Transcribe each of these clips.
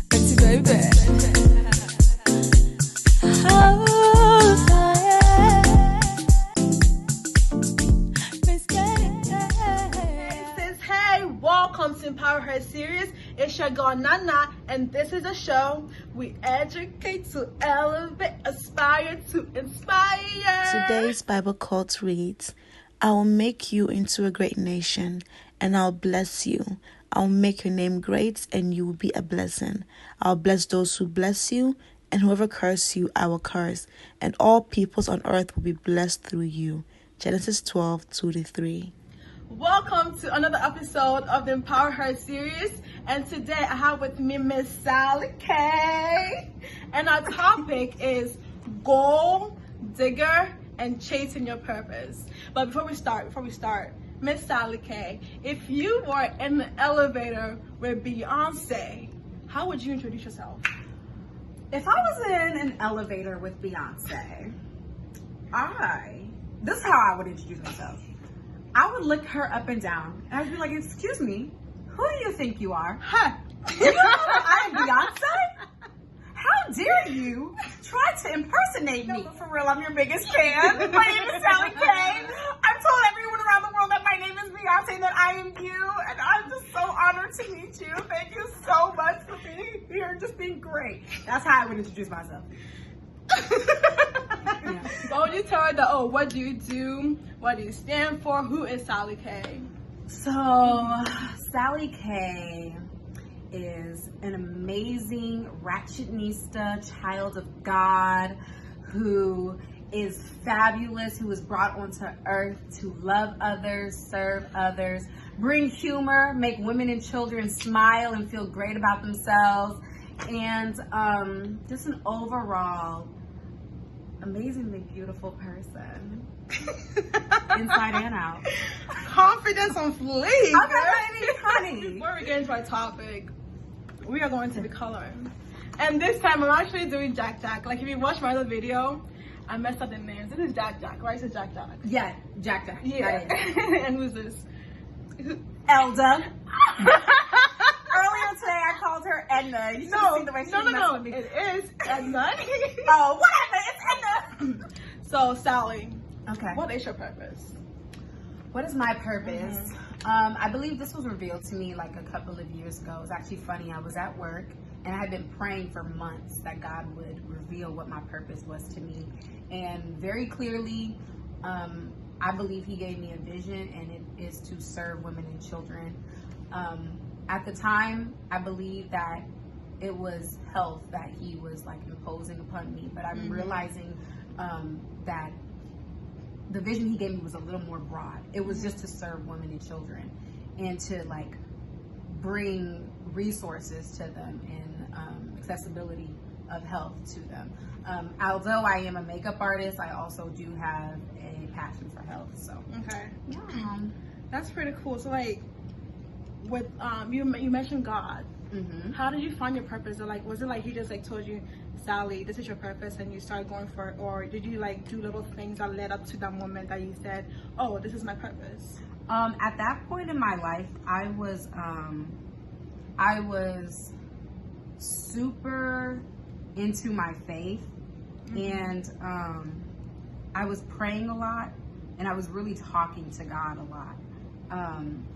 Pretty baby. Oh, yeah. Miss Says, hey, welcome to Empower Her series. It's your girl Nana, and this is a show we educate to elevate, aspire to inspire. Today's Bible quote reads, I will make you into a great nation, and I'll bless you. I'll make your name great, and you will be a blessing. I'll bless those who bless you, and whoever curses you, I will curse. And all peoples on earth will be blessed through you. Genesis 12:2-3. Welcome to another episode of the Empower Her series, and today I have with me Miss Sali K, and our topic is goal digger and chasing your purpose. But before we start, Miss Sali K, if you were in the elevator with Beyonce, how would you introduce yourself? If I was in an elevator with Beyonce, this is how I would introduce myself. I would look her up and down, and I'd be like, excuse me, who do you think you are? Huh. You know that I am Beyonce? How dare you try to impersonate me? No, but for real, I'm your biggest fan. My name is Sali K. I've told everyone around the world that my name is Beyonce, that I am you, and I'm just so honored to meet you. Thank you so much for being here, just being great. That's how I would introduce myself. Yeah. What would you tell her that, what do you do? What do you stand for? Who is Sali K? So, Sali K is an amazing ratchetnista child of God who is fabulous, who was brought onto earth to love others, serve others, bring humor, make women and children smile and feel great about themselves, and just an overall amazingly beautiful person. Inside and out. Confidence on fleek. Okay, baby, honey. Before we get into our topic, we are going to be coloring. And this time I'm actually doing Jack Jack. Like if you watch my other video, I messed up the names. This is Jack Jack, right? It's Jack Jack. Yeah, Jack Jack. Yeah. And who's this? Elda. Earlier today I called her Edna. You should have seen the way she messed with me. It is Edna. Oh, whatever. It's Edna. So, Sally. Okay. What is your purpose? What is my purpose? I believe this was revealed to me like a couple of years ago. It was actually funny. I was at work and I had been praying for months that God would reveal what my purpose was to me. And very clearly, I believe he gave me a vision, and it is to serve women and children. At the time, I believe that it was health that he was like imposing upon me, but I'm realizing that the vision he gave me was a little more broad. It was just to serve women and children and to like bring resources to them and accessibility of health to them. Although I am a makeup artist, I also do have a passion for health. So Okay. yeah, That's pretty cool. So like with you mentioned God. How did you find your purpose? Or like was it like he just like told you, Sally, this is your purpose, and you started going for it, or did you like do little things that led up to that moment that you said, oh, this is my purpose? at that point in my life, I was super into my faith, and I was praying a lot, and I was really talking to God a lot.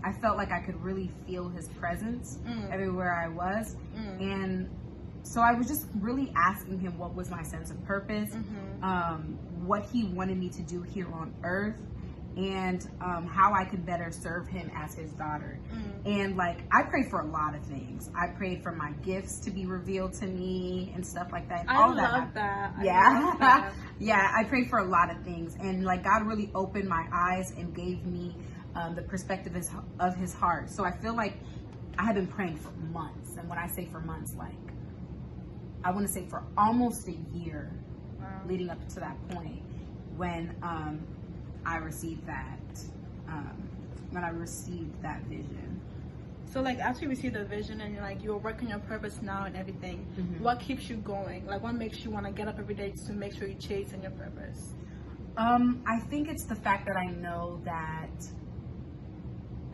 I felt like I could really feel his presence everywhere I was. And so I was just really asking him what was my sense of purpose, what he wanted me to do here on earth, and how I could better serve him as his daughter. And like, I prayed for a lot of things. I prayed for my gifts to be revealed to me and stuff like that. I love that. Yeah. Yeah, I prayed for a lot of things. And like, God really opened my eyes and gave me the perspective of his heart. So I feel like I had been praying for months. And when I say for months, like, I want to say for almost a year leading up to that point when I received that vision. So like after you receive the vision and you're working your purpose now and everything, what keeps you going? Like what makes you want to get up every day to make sure you chase in your purpose? I think it's the fact that I know that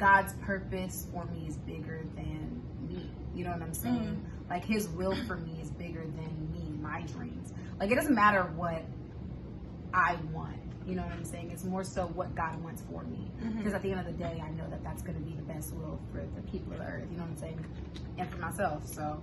God's purpose for me is bigger than me. You know what I'm saying? Like his will for me is bigger than me, my dreams. Like it doesn't matter what I want. You know what I'm saying? It's more so what God wants for me. Because at the end of the day, I know that that's going to be the best will for the people of the earth. You know what I'm saying? And for myself. So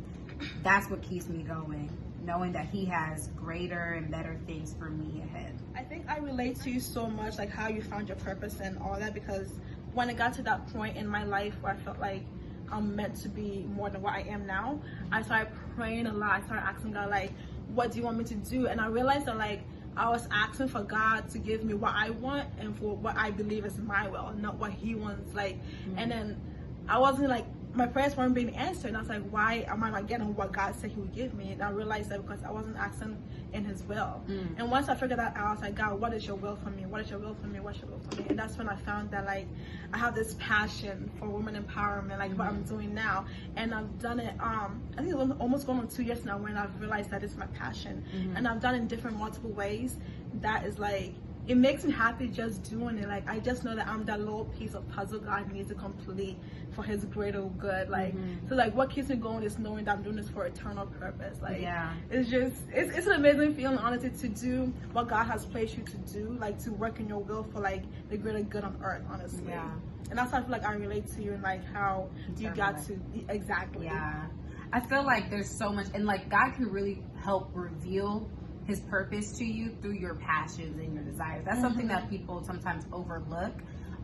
that's what keeps me going. Knowing that he has greater and better things for me ahead. I think I relate to you so much, like how you found your purpose and all that, because when it got to that point in my life where I felt like I'm meant to be more than what I am now, I started praying a lot. I started asking God, like, what do you want me to do? And I realized that, like, I was asking for God to give me what I want and for what I believe is my will, not what he wants. Like, and then I wasn't like, my prayers weren't being answered. And I was like, why am I not getting what God said he would give me? And I realized that because I wasn't asking in his will. And once I figured that out, I was like, God, what is your will for me? What is your will for me? What's your will for me? And that's when I found that, like, I have this passion for women empowerment, like what I'm doing now. And I've done it, I think it's almost going on 2 years now when I've realized that it's my passion. And I've done it in different multiple ways. That is like, it makes me happy just doing it. Like, I just know that I'm that little piece of puzzle God needs to complete for his greater good. Like, so like what keeps me going is knowing that I'm doing this for eternal purpose. Like, it's just, it's an amazing feeling, honestly, to do what God has placed you to do, like to work in your will for like the greater good on earth, honestly. And that's how I feel like I relate to you and like how you got to, exactly. I feel like there's so much, and like God can really help reveal his purpose to you through your passions and your desires. That's something that people sometimes overlook.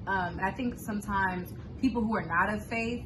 And I think sometimes people who are not of faith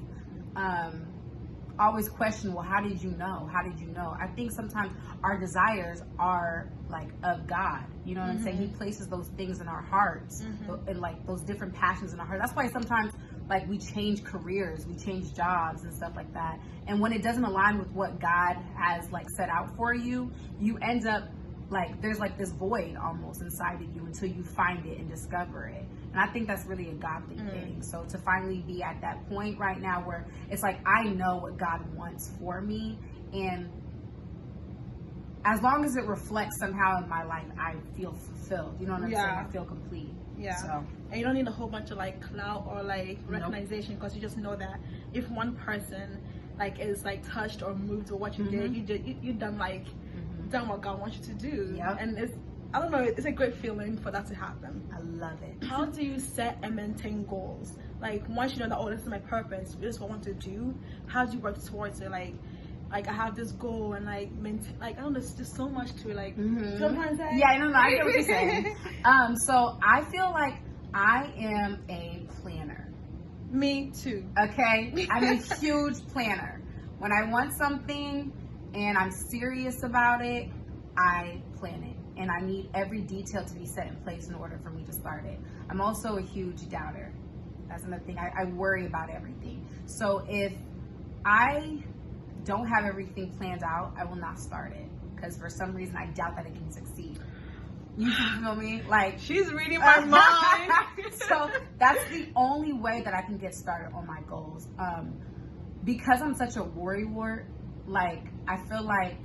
always question, well, how did you know? How did you know? I think sometimes our desires are like of God. You know what I'm saying? He places those things in our hearts and like those different passions in our heart. That's why sometimes like we change careers, we change jobs and stuff like that. And when it doesn't align with what God has like set out for you, you end up like there's like this void almost inside of you until you find it and discover it. And I think that's really a godly thing. So to finally be at that point right now where it's like I know what God wants for me, and as long as it reflects somehow in my life, I feel fulfilled. You know what I'm saying? I feel complete. So. And you don't need a whole bunch of like clout or like recognition, because you just know that if one person like is like touched or moved with what you did, you done like done what God wants you to do. And it's, I don't know, it's a great feeling for that to happen. I love it. How do you set and maintain goals? Like once you know that, oh, this is my purpose, this is what I want to do, how do you work towards it? Like I have this goal and like maintain, like I don't know, there's just so much to it. Like sometimes I I get what you're saying. So I feel like I am a planner. Me too. Okay, I'm a huge planner. When I want something and I'm serious about it, I plan it. And I need every detail to be set in place in order for me to start it. I'm also a huge doubter. That's another thing. I worry about everything. So if I don't have everything planned out, I will not start it. Because for some reason, I doubt that it can succeed. You feel me? Like, she's reading my mind. So that's the only way that I can get started on my goals. Because I'm such a worrywart, like I feel like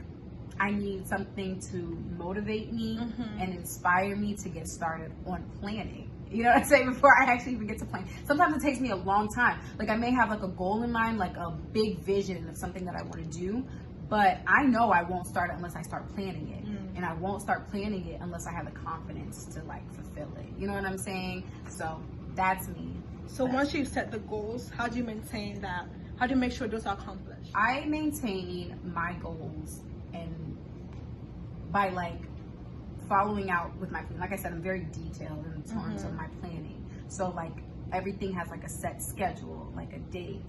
I need something to motivate me and inspire me to get started on planning. You know what I'm saying? Before I actually even get to plan. Sometimes it takes me a long time. Like I may have like a goal in mind, like a big vision of something that I want to do, but I know I won't start it unless I start planning it. And I won't start planning it unless I have the confidence to like fulfill it. You know what I'm saying? So that's me. So once you set the goals, how do you maintain that? How do you make sure those are accomplished? I maintain my goals and by like following out with my plan. Like I said, I'm very detailed in terms of my planning. So like everything has like a set schedule, like a date.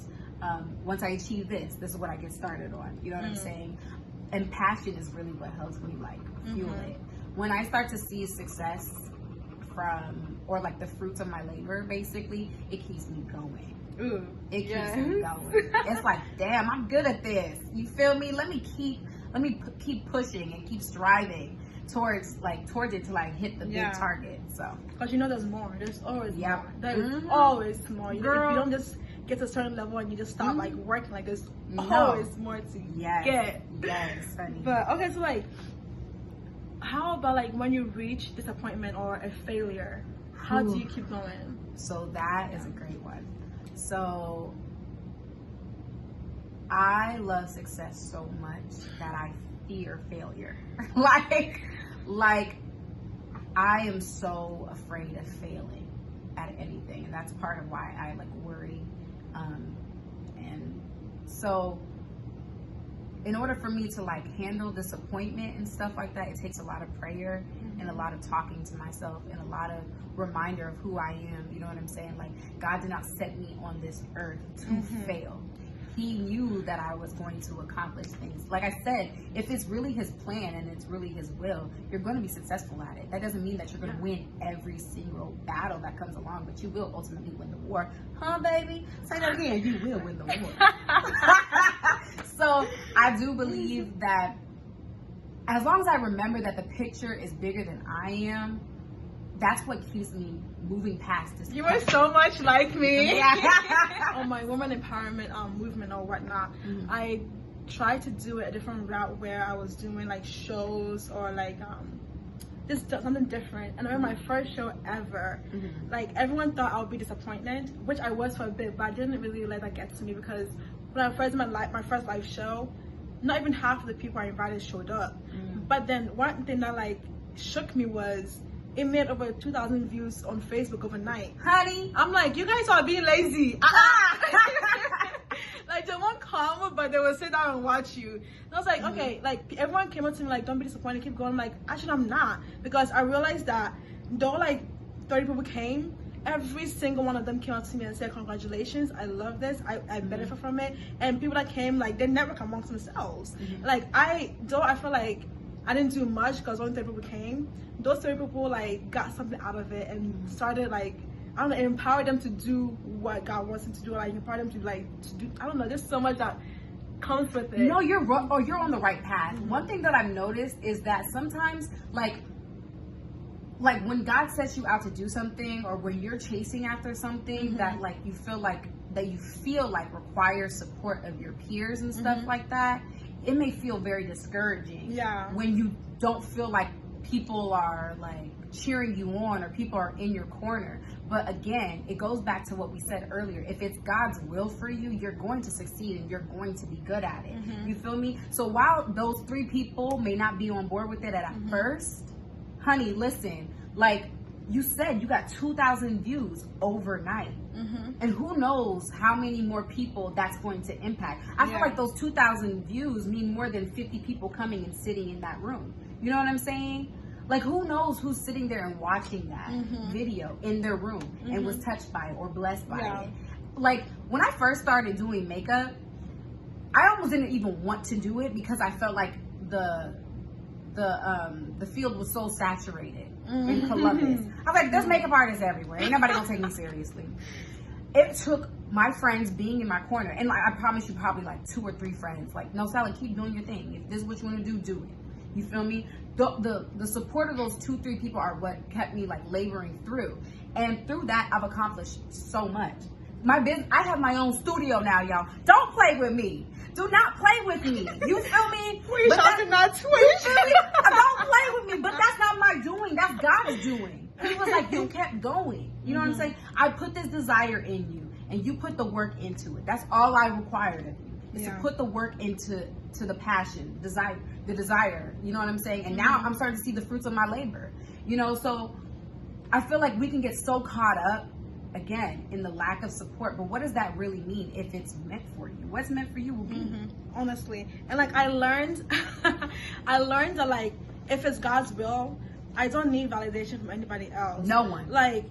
Once I achieve this is what I get started on. You know what I'm saying? And passion is really what helps me like fuel it. When I start to see success from, or like the fruits of my labor, basically, it keeps me going. It keeps me going. It's like, damn, I'm good at this. You feel me? Let me keep pushing and keep striving towards it to like hit the big target. So because you know there's more. There's always more. There's always more. If you don't just get to a certain level and you just stop like working, like there's always more to get. Yes, honey. But okay, so like, how about like when you reach disappointment or a failure, how do you keep going? So that is a great one. So I love success so much that I fear failure. like I am so afraid of failing at anything, and that's part of why I like worry. And so in order for me to like handle disappointment and stuff like that, it takes a lot of prayer and a lot of talking to myself and a lot of reminder of who I am. You know what I'm saying? Like, God did not set me on this earth to fail. He knew that I was going to accomplish things. Like I said, if it's really his plan and it's really his will, you're going to be successful at it. That doesn't mean that you're going to win every single battle that comes along, but you will ultimately win the war. Huh, baby? Say that again. You will win the war. So I do believe that as long as I remember that the picture is bigger than I am, that's what keeps me moving past this. You are so much like me. Yeah. On my woman empowerment movement or whatnot, I tried to do it a different route where I was doing like shows or like just something different. And I remember my first show ever, like everyone thought I would be disappointed, which I was for a bit, but I didn't really let that get to me because when I first did my first live show, not even half of the people I invited showed up. But then one thing that like shook me was it made over 2,000 views on Facebook overnight. Honey, I'm like, you guys are being lazy. Like, they won't come, but they will sit down and watch you. And I was like, okay, like, everyone came up to me like, don't be disappointed, keep going. I'm like, actually, I'm not. Because I realized that though, like, 30 people came, every single one of them came up to me and said, congratulations, I love this, I benefit from it. And people that came, like, they network amongst themselves. Like, I feel like I didn't do much because only 30 people came. Those 30 people, like, got something out of it and started, like, I don't know, it empowered them to do what God wants them to do. Like, empowered them to, like, to do, I don't know, there's so much that comes with it. No, you're on the right path. One thing that I've noticed is that sometimes, like when God sets you out to do something, or when you're chasing after something that like you feel like requires support of your peers and stuff like that, it may feel very discouraging. Yeah. When you don't feel like people are like cheering you on or people are in your corner. But again, it goes back to what we said earlier. If it's God's will for you, you're going to succeed and you're going to be good at it. You feel me? So while those 3 people may not be on board with it at first, honey, listen, like you said, you got 2,000 views overnight. And who knows how many more people that's going to impact. I feel like those 2,000 views mean more than 50 people coming and sitting in that room. You know what I'm saying? Like, who knows who's sitting there and watching that video in their room and was touched by it or blessed by it. Like, when I first started doing makeup, I almost didn't even want to do it because I felt like the field was so saturated in Columbus. I was like, there's makeup artists everywhere. Ain't nobody gonna take me seriously. It took my friends being in my corner, and like, I promise you, probably like 2 or 3 friends. Like, no, Sally, keep doing your thing. If this is what you want to do it. You feel me? The support of those 2-3 people are what kept me like laboring through, and through that I've accomplished so much. My business, I have my own studio now, y'all. Don't play with me. Do not play with me. You feel me? We talking about Twitch. You feel me? Don't play with me. But that's not my doing. That's God's doing. He was like, you kept going. You know what I'm saying? I put this desire in you, and you put the work into it. That's all I required of you. Is to put the work into the passion, the desire. You know what I'm saying? And now I'm starting to see the fruits of my labor. You know, so I feel like we can get so caught up again in the lack of support, but what does that really mean if it's meant for you? What's meant for you will be. Honestly, and like I learned that like if it's God's will, I don't need validation from anybody else. No one. Like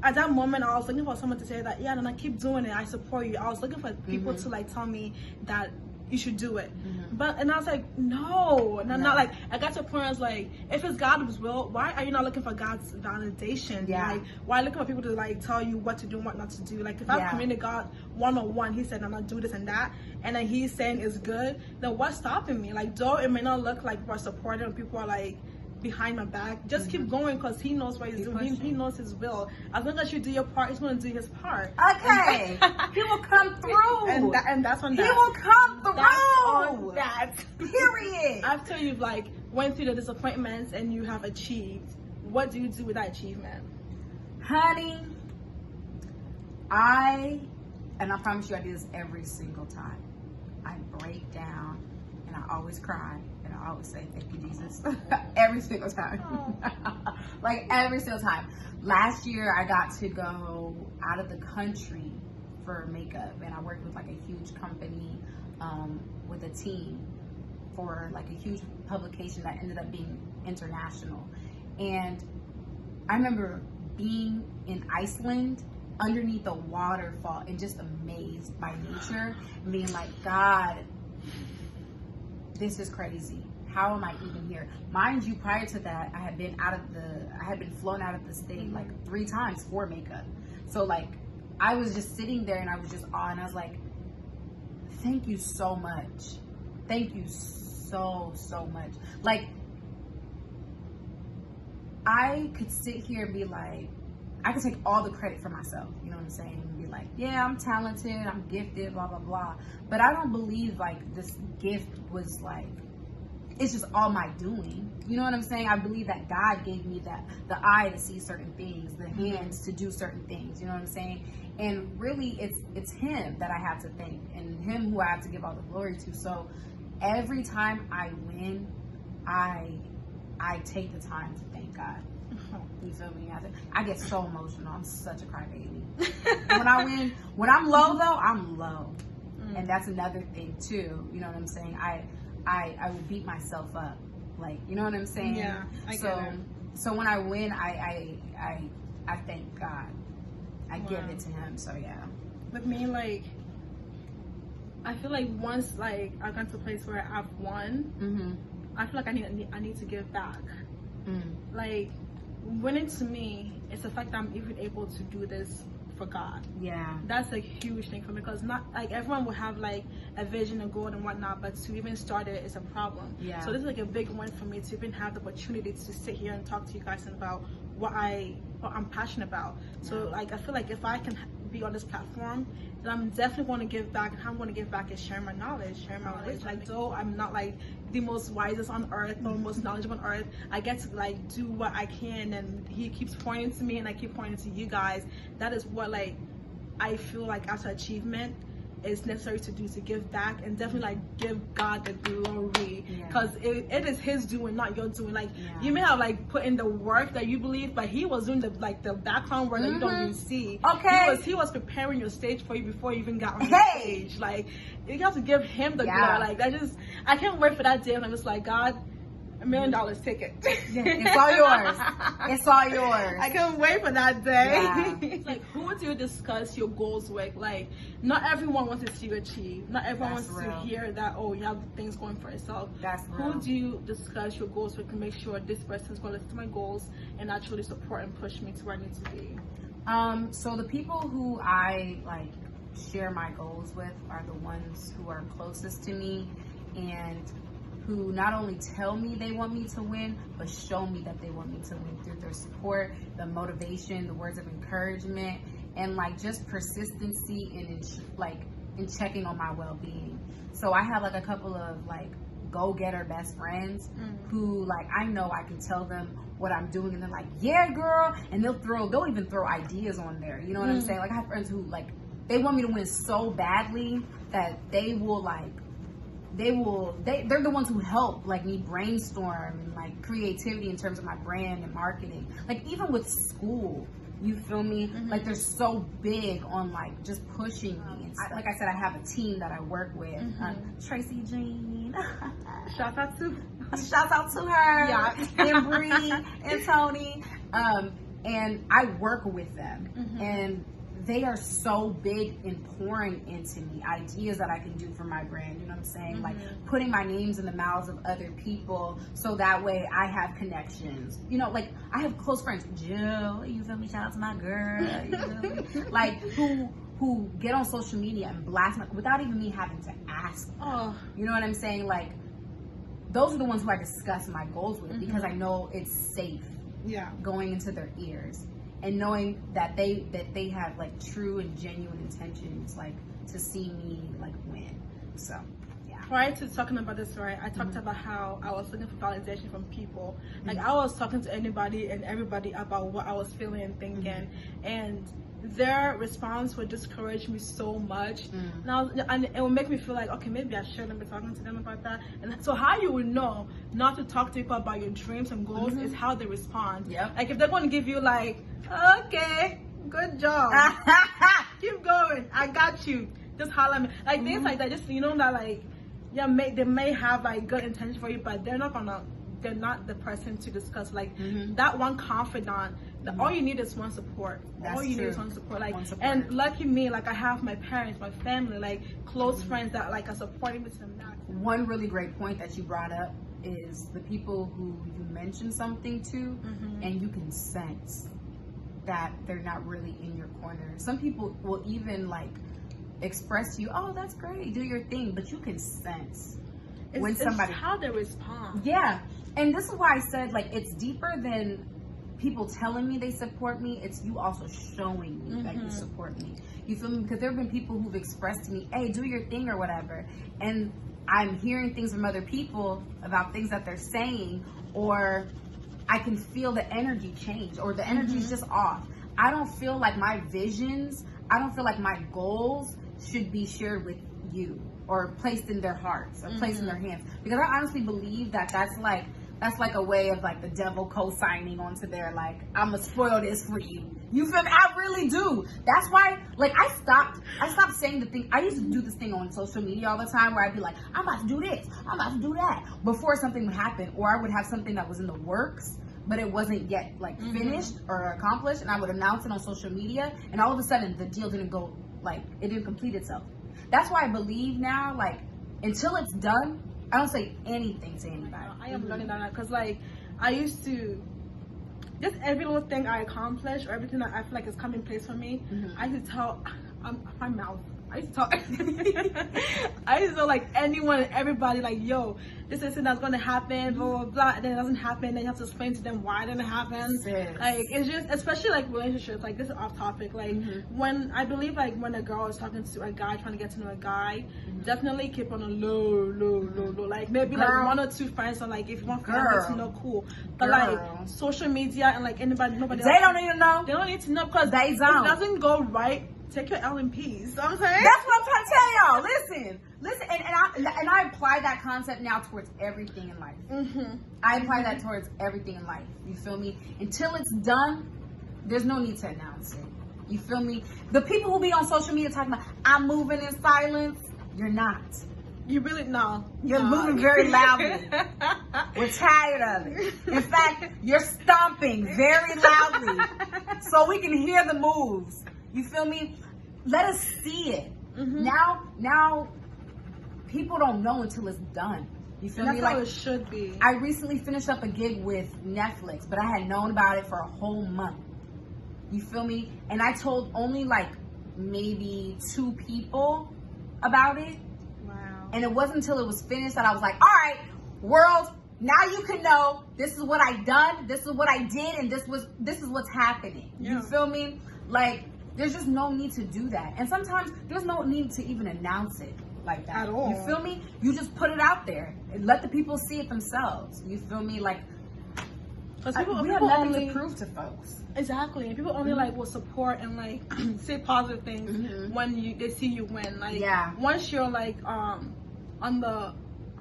at that moment, I was looking for someone to say that, yeah, and I keep doing it, I support you. I was looking for people to like tell me that you should do it. And I was like, no. And I'm not like, I got to a point where I was like, if it's God's will, why are you not looking for God's validation? Yeah. Like, why looking for people to like tell you what to do and what not to do? Like, if I've committed God one-on-one, he said, I'm not do this and that, and then he's saying it's good, then what's stopping me? Like, though it may not look like we're supporting and people are like behind my back, just keep going, because he knows what he's doing. He knows his will. As long as you do your part, he's going to do his part. Okay. He will come through. And that's on that. He will come through. That's on that. Period. After you've like went through the disappointments and you have achieved, what do you do with that achievement? Honey, I and I promise you I do this every single time. I break down and I always cry and I always say thank you Jesus every single time. Like every single time. Last year I got to go out of the country for makeup, and I worked with like a huge company with a team for like a huge publication that ended up being international. And I remember being in Iceland underneath a waterfall and just amazed by nature and being like, God, this is crazy. How am I even here? Mind you, prior to that, I had been flown out of the state like 3 times for makeup. So like, I was just sitting there and I was just awed, and I was like, thank you so much. Thank you so much. Like, I could sit here and be like, I could take all the credit for myself, you know what I'm saying? And be like, yeah, I'm talented, I'm gifted, blah, blah, blah. But I don't believe like this gift was like, it's just all my doing. You know what I'm saying? I believe that God gave me the eye to see certain things, the hands to do certain things, you know what I'm saying? And really it's him that I have to thank, and him who I have to give all the glory to. So every time I win, I take the time to thank God. You feel me? I get so emotional. I'm such a crybaby. When I win, when I'm low though, I'm low. And that's another thing too. You know what I'm saying? I will beat myself up. Like, you know what I'm saying? Yeah, I get it. So when I win, I thank God. I give it to him. So yeah. With me, like, I feel like once like I got to a place where I've won, I feel like I need to give back. Like, winning to me is the fact that I'm even able to do this for God. Yeah. That's a huge thing for me, because not like everyone will have like a vision, a goal and whatnot, but to even start it is a problem. Yeah. So this is like a big win for me to even have the opportunity to sit here and talk to you guys about what I'm passionate about. So like, I feel like if I can be on this platform, then I'm definitely going to give back. And how I'm going to give back is sharing my knowledge, sharing my wisdom. Like, though I'm not like the most wisest on earth or most knowledgeable on earth, I get to like do what I can, and he keeps pointing to me and I keep pointing to you guys. That is what like I feel like as an achievement is necessary to do, to give back, and definitely like give God the glory, because it is his doing, not your doing. Like, you may have like put in the work that you believe, but he was doing the background work that you don't even see. Okay. He was preparing your stage for you before you even got on the stage. Like, you have to give him the glory. Like, I can't wait for that day when I'm just like, God, $1 million ticket. It's all yours. It's all yours. I can't wait for that day. Yeah. Like, who do you discuss your goals with? Like, not everyone wants to see you achieve. Not everyone wants to hear that, oh, you have things going for yourself. That's real. Who do you discuss your goals with to make sure this person's going to listen to my goals and actually support and push me to where I need to be? So the people who I like share my goals with are the ones who are closest to me, and who not only tell me they want me to win, but show me that they want me to win through their support, the motivation, the words of encouragement, and like just persistency in checking on my well-being. So I have like a couple of like go-getter best friends who like I know I can tell them what I'm doing, and they're like, yeah girl, and they'll even throw ideas on there. You know what I'm saying? Like, I have friends who like, they want me to win so badly that they're the ones who help like me brainstorm and like creativity in terms of my brand and marketing. Like, even with school, you feel me? Like, they're so big on like just pushing me. And like I said, I have a team that I work with. Tracy Jean. Shout out to her. Yeah. And Bree and Tony. And I work with them. And they are so big in pouring into me ideas that I can do for my brand. You know what I'm saying? Like, putting my names in the mouths of other people, so that way I have connections. You know, like, I have close friends. Jill, you feel me? Shout out to my girl. You feel me? Like, who get on social media and blast me without even me having to ask them. You know what I'm saying? Like, those are the ones who I discuss my goals with, because I know it's safe going into their ears. And knowing that they have like true and genuine intentions, like to see me like win. So yeah. Prior to talking about this, right, I talked about how I was looking for validation from people. Like, I was talking to anybody and everybody about what I was feeling and thinking, and their response would discourage me so much. And it would make me feel like, okay, maybe I shouldn't be talking to them about that. And so how you would know not to talk to people about your dreams and goals is how they respond. Yep. Like if they're going to give you like, okay, good job, keep going, I got you, just holler at me, like things like that. Just, you know, that like, yeah, they may have like good intentions for you, but they're not the person to discuss like that one confidant. All you need is one support. That's all you true. need is one support. Like, One support. and lucky me, like I have my parents, my family, like close friends that like are supporting me to the max. One really great point that you brought up is the people who you mention something to, and you can sense that they're not really in your corner. Some people will even like express to you, oh, that's great, do your thing, but you can sense when somebody, it's how they respond. yeah. And this is why I said, like, it's deeper than people telling me they support me. It's you also showing me that you support me. You feel me? Because there have been people who've expressed to me, hey, do your thing or whatever. And I'm hearing things from other people about things that they're saying, or I can feel the energy change, or the energy's just off. I don't feel like my visions, I don't feel like my goals should be shared with you or placed in their hearts or placed in their hands. Because I honestly believe that that's like a way of like the devil co-signing onto their, like, I'm gonna spoil this for you. You feel me? I really do. That's why, like, I stopped saying the thing. I used to do this thing on social media all the time where I'd be like, I'm about to do this, I'm about to do that, before something would happen. Or I would have something that was in the works, but it wasn't yet like finished or accomplished, and I would announce it on social media, and all of a sudden the deal didn't go, like, it didn't complete itself. That's why I believe now, like, until it's done, I don't say anything to anybody. I am learning that because, like, I used to, just every little thing I accomplish or everything that I feel like is coming in place for me, I used to tell my mouth. I used to tell I used to tell like anyone and everybody, like, yo, this is that's going to happen, blah blah blah, and then it doesn't happen. Then you have to explain to them why it didn't happen. Yes. Like, it's just, especially like relationships, like this is off topic, like when I believe like when a girl is talking to a guy, trying to get to know a guy, definitely keep on a low, like maybe like one or two friends, or like if you want friends to know, cool, but like social media and like nobody They else, don't need to know. they don't need to know, because They if it don't. doesn't go right, take your L in peace. You know what I'm saying? That's what I'm trying to tell y'all. Listen, and I apply that concept now towards everything in life. I apply that towards everything in life. You feel me? Until it's done, there's no need to announce it. You feel me? The people who be on social media talking about, I'm moving in silence, you're not. You really no. You're moving very loudly. We're tired of it. In fact, you're stomping very loudly so we can hear the moves. You feel me? Let us see it. Now, people don't know until it's done. You feel me? That's Like, how it should be. I recently finished up a gig with Netflix, but I had known about it for a whole month. You feel me? And I told only like maybe 2 people about it. Wow. And it wasn't until it was finished that I was like, all right, world, now you can know this is what I done, this is what I did, and this is what's happening. Yeah. You feel me? Like, there's just no need to do that. And sometimes there's no need to even announce it like that. At all. You feel me? You just put it out there and let the people see it themselves. You feel me? Like, Because we people have nothing only to prove to folks. exactly, and people only like will support and like say positive things when they see you win. Like, once you're like on the,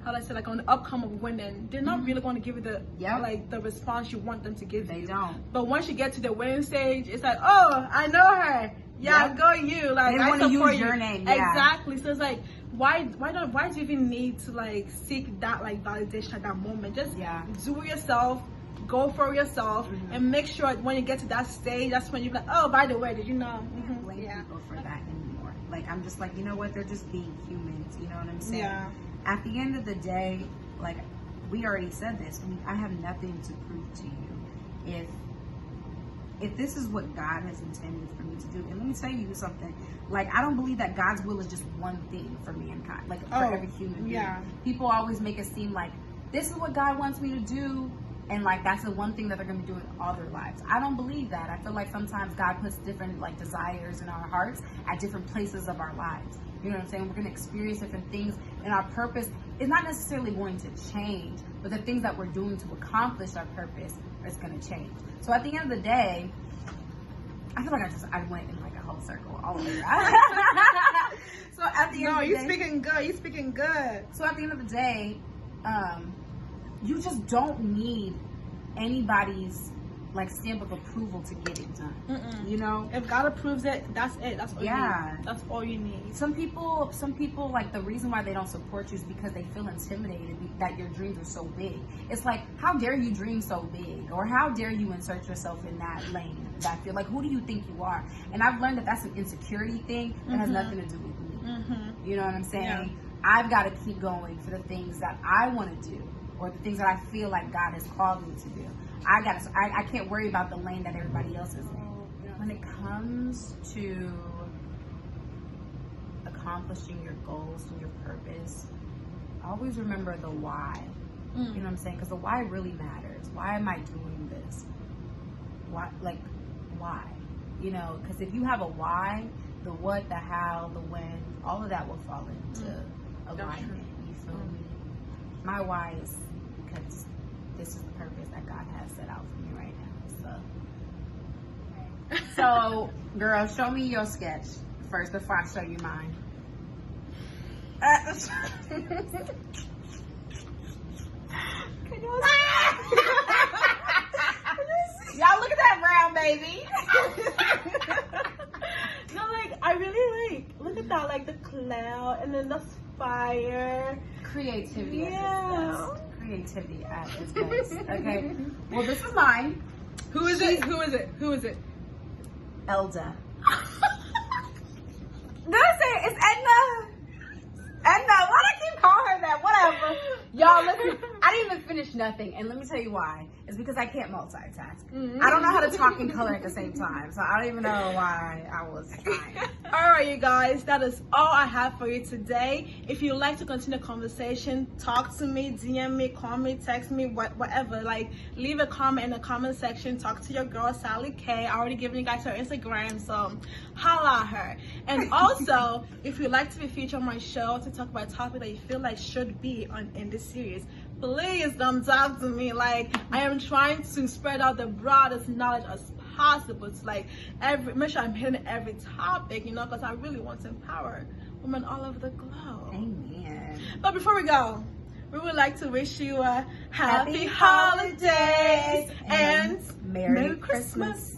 how do I say, like on the outcome of winning, they're not really going to give you the like the response you want them to give you. They don't. But once you get to the winning stage, it's like, oh, I know her. Yeah, go you. Like, they I want to support use you. your name. Exactly. So it's like, why do you even need to like seek that like validation at that moment? Just do it yourself. Go for yourself and make sure when you get to that stage, that's when you're like, oh, by the way, did you know? Blame people for that anymore. Like, I'm just like, you know what? They're just being humans. You know what I'm saying? Yeah. At the end of the day, like, we already said this. I have nothing to prove to you. If this is what God has intended for me to do, and let me tell you something. Like, I don't believe that God's will is just one thing for mankind. Like, for every human being. Yeah. People always make it seem like this is what God wants me to do. And like, that's the one thing that they're going to be doing all their lives. I don't believe that. I feel like sometimes God puts different like desires in our hearts at different places of our lives. You know what I'm saying? We're going to experience different things, and our purpose is not necessarily going to change, but the things that we're doing to accomplish our purpose is going to change. So at the end of the day, I feel like I went in like full circle all the way around. So at the end No, of the you day, speaking good. You speaking good. so at the end of the day, you just don't need anybody's like stamp of approval to get it done. You know, If God approves it, that's it. That's all Yeah. you need. That's all you need. some people like the reason why they don't support you is because they feel intimidated that your dreams are so big. It's like, how dare you dream so big, or how dare you insert yourself in that lane, that field? Like, who do you think you are? And I've learned that that's an insecurity thing that has nothing to do with me. You know what I'm saying? Yeah. I've got to keep going for the things that I want to do, or the things that I feel like God has called me to do. I can't worry about the lane that everybody else is in. When it comes to accomplishing your goals and your purpose, always remember the why. You know what I'm saying? Because the why really matters. Why am I doing this? Why? You know, because if you have a why, the what, the how, the when, all of that will fall into alignment. You feel me? My why is because this is the purpose that God has set out for me right now. So, girl, show me your sketch first before I show you mine. Y'all look at that brown baby. No, like I really look at that, like the cloud and then the fire. Creativity Yeah. at its best. Creativity at its best. Okay. Well, this is mine. Who is it? Who is it? Who is it? Elda. Did I say it? It's Edna? Edna. Why do I keep calling her that? Whatever. Y'all, listen. I didn't even finish nothing, and let me tell you why. It's because I can't multitask. I don't know how to talk and color at the same time, so I don't even know why I was trying. All right, you guys, that is all I have for you today. If you'd like to continue the conversation, talk to me, DM me, call me, text me, whatever. Like, leave a comment in the comment section. Talk to your girl, Sally K. I already given you guys her Instagram, so holla at her. And also, if you'd like to be featured on my show to talk about a topic that you feel like should be in this series, please come talk to me. Like, I am trying to spread out the broadest knowledge as possible. It's like make sure I'm hitting every topic, you know, because I really want to empower women all over the globe. Amen. But before we go, we would like to wish you a happy holidays and Merry Christmas.